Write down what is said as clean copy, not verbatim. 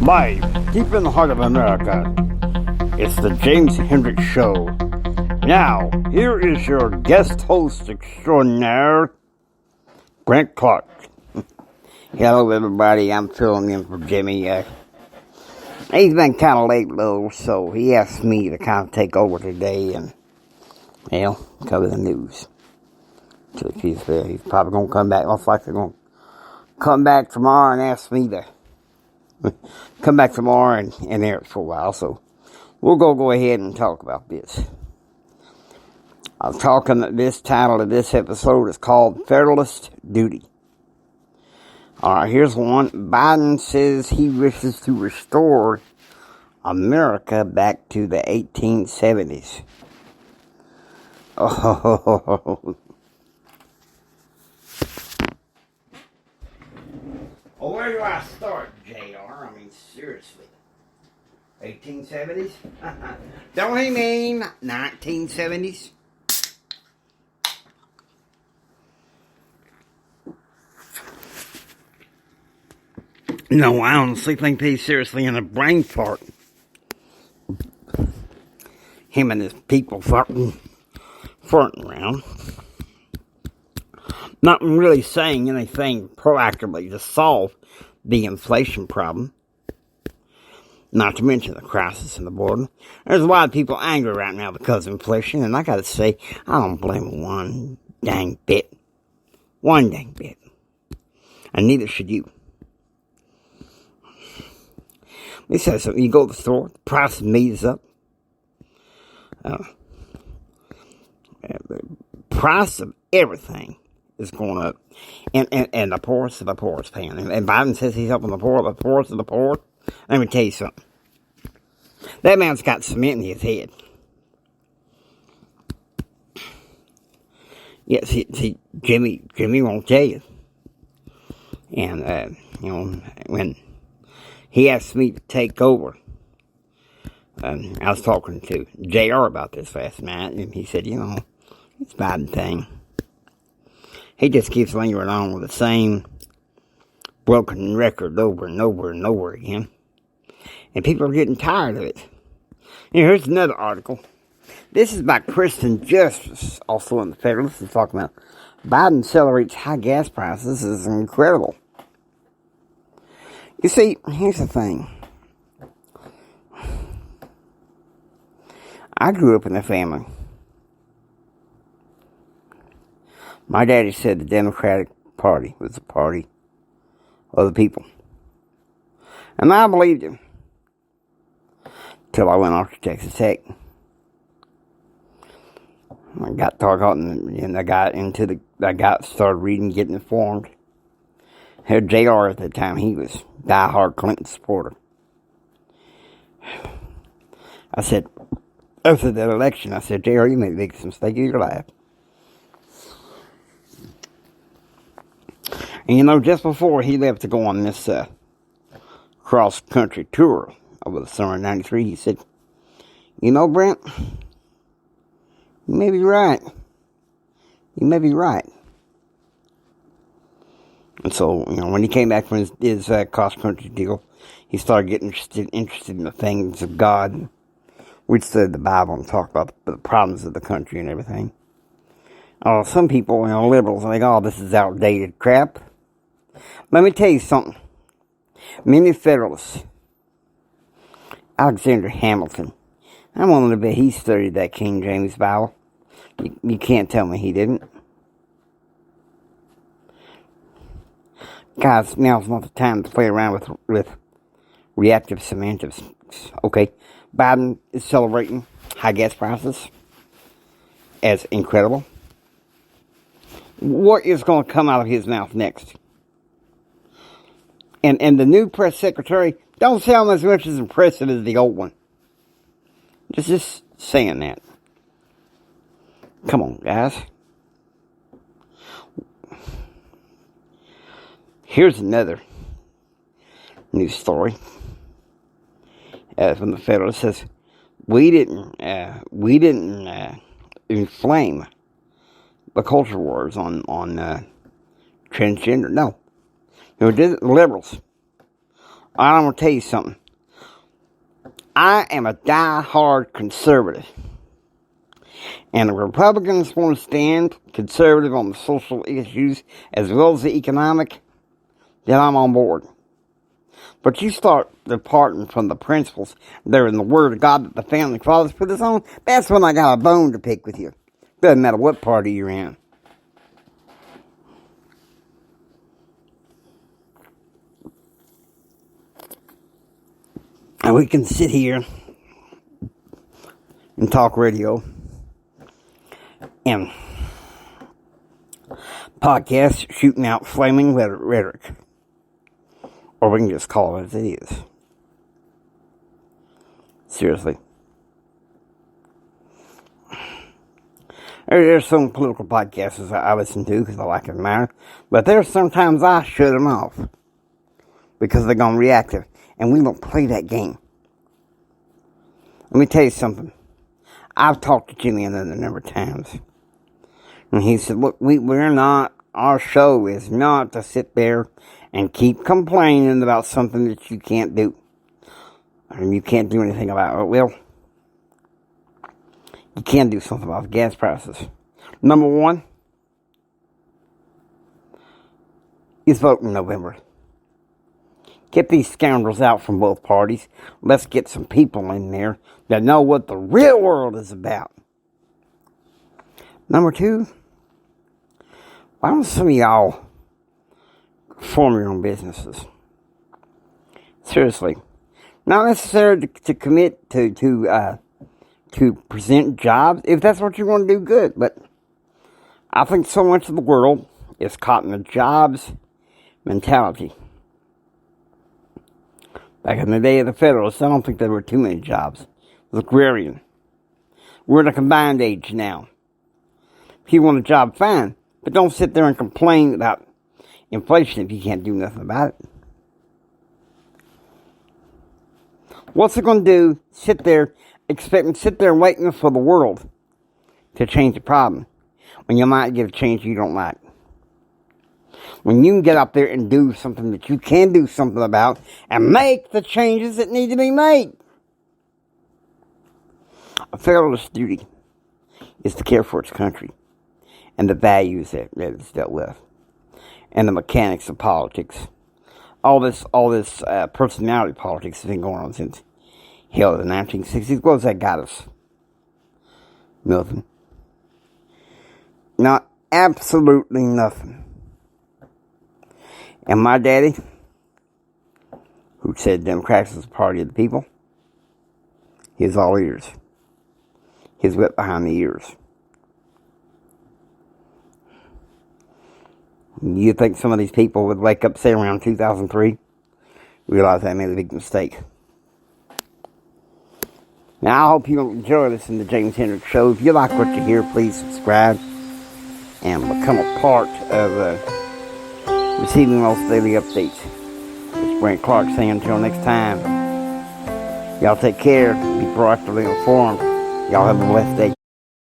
Live, deep in the heart of America, it's the James Hendricks Show. Now, here is your guest host extraordinaire, Brent Clark. Hello, everybody. I'm filling in for Jimmy. He's been kind of late, though, so he asked me to kind of take over today and, cover the news. So he's probably going to come back. Looks like they're going to come back tomorrow and ask me to come back tomorrow and air it for a while. So we'll go ahead and talk about this. I'm talking that this title of this episode is called Federalist Duty. Alright, here's one. Biden says he wishes to restore America back to the 1870s. Oh. Well, where do I start, JR? I mean, seriously. 1870s? Don't he mean 1970s? No, I honestly think he's seriously in a brain fart. Him and his people farting around. Not really saying anything proactively to solve the inflation problem. Not to mention the crisis in the border. There's a lot of people angry right now because of inflation, and I gotta say, I don't blame them one dang bit. One dang bit. And neither should you. Let me say something. You go to the store, the price of meat is up. The price of everything is going up. And the poorest of the poor is paying. And Biden says he's helping the poorest of the poor. Let me tell you something. That man's got cement in his head. Yes, see, Jimmy won't tell you. And, when he asked me to take over, I was talking to JR about this last night, and he said, it's a Biden thing. He just keeps lingering on with the same broken record over and over and over again. And people are getting tired of it. Here's another article. This is by Kristen Justice, also in the Federalist. It's talking about Biden celebrates high gas prices. This is incredible. You see, here's the thing. I grew up in a family. My daddy said the Democratic Party was the party of the people. And I believed him. Till I went off to Texas Tech. I got talking and I started reading, getting informed. Had JR at the time, he was diehard Clinton supporter. I said, after that election, I said, JR, you made the biggest mistake of your life. And just before he left to go on this cross-country tour over the summer of 93, he said, Brent, you may be right. You may be right. And so, when he came back from his cross-country deal, he started getting interested in the things of God. We'd study the Bible and talk about the problems of the country and everything. Some people, liberals, think, this is outdated crap. Let me tell you something. Many Federalists, Alexander Hamilton, I'm willing to bet he studied that King James Bible. You can't tell me he didn't. Guys, now's not the time to play around with reactive semantics. Okay, Biden is celebrating high gas prices as incredible. What is going to come out of his mouth next? And the new press secretary don't sound as much as impressive as the old one. Just saying that. Come on, guys. Here's another news story from the Federalist. Says we didn't inflame the culture wars on transgender. No, the liberals I'm going to tell you something. I am a die-hard conservative. And the Republicans want to stand conservative on the social issues as well as the economic, then I'm on board. But you start departing from the principles there in the Word of God that the Founding Fathers put us on, that's when I got a bone to pick with you. Doesn't matter what party you're in. And we can sit here and talk radio and podcasts shooting out flaming rhetoric. Or we can just call it as it is. Seriously. There's some political podcasts I listen to because I like them matter. But there's sometimes I shut them off. Because they're going reactive. And we don't play that game. Let me tell you something. I've talked to Jimmy a number of times. And he said, look, our show is not to sit there and keep complaining about something that you can't do. And you can't do anything about it. Well, you can do something about the gas prices. Number one is vote in November. Get these scoundrels out from both parties. Let's get some people in there that know what the real world is about. Number two, why don't some of y'all form your own businesses? Seriously. Not necessarily to commit to present jobs. If that's what you want to do, good. But I think so much of the world is caught in the jobs mentality. Back in the day of the Federalists, I don't think there were too many jobs. It was agrarian. We're in a combined age now. If you want a job, fine. But don't sit there and complain about inflation if you can't do nothing about it. What's it going to do? Sit there and waiting for the world to change the problem when you might get a change you don't like. When you can get up there and do something that you can do something about and make the changes that need to be made. A federalist duty is to care for its country and the values that it's dealt with and the mechanics of politics. All this personality politics has been going on since hell the 1960s. What has that got us? Nothing. Not absolutely nothing. And my daddy, who said Democrats is the party of the people, he's all ears. He's wet behind the ears. You think some of these people would wake up, say, around 2003, realize they made a big mistake. Now, I hope you enjoy listening to the James Hendricks Show. If you like what you hear, please subscribe and become a part of receiving most daily updates. It's Brent Clark saying until next time, y'all take care, be proactively informed. Y'all have a blessed day.